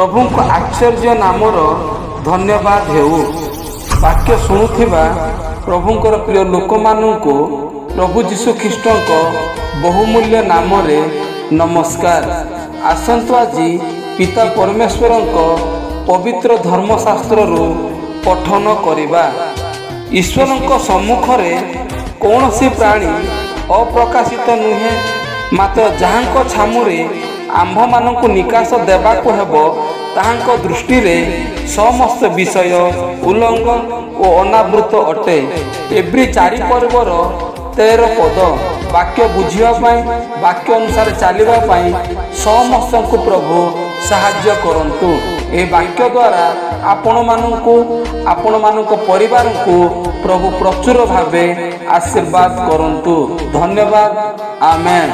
प्रभु आश्चर्य नामर धन्यवाद हेउ। वाक्य शुणुथिबा प्रभुंकर प्रिय लोक मानू प्रभु जीशु ख्रीष्ट बहुमूल्य नाम नमस्कार। आसंतु आजी पिता परमेश्वर पवित्र धर्मशास्त्र पठन करिबा। ईश्वर सम्मुखरे कौन सी प्राणी अप्रकाशित नुहे, मात्र जहाँ छामुरे आंभ मानक निकाश देवाको हेबो ताहांक दृष्टि रे समस्त विषय उल्लंघ और अनावृत अटे। एब्री 4 पर्वर 13 पद वाक्य बुझिबाई वाक्य अनुसार चलिबाई समस्त को प्रभु साहाय्य करंतु। ए वाक्य द्वारा आपण मानक परिवार को प्रभु प्रचुर भावे आशीर्वाद करंतु। धन्यवाद। आमेन।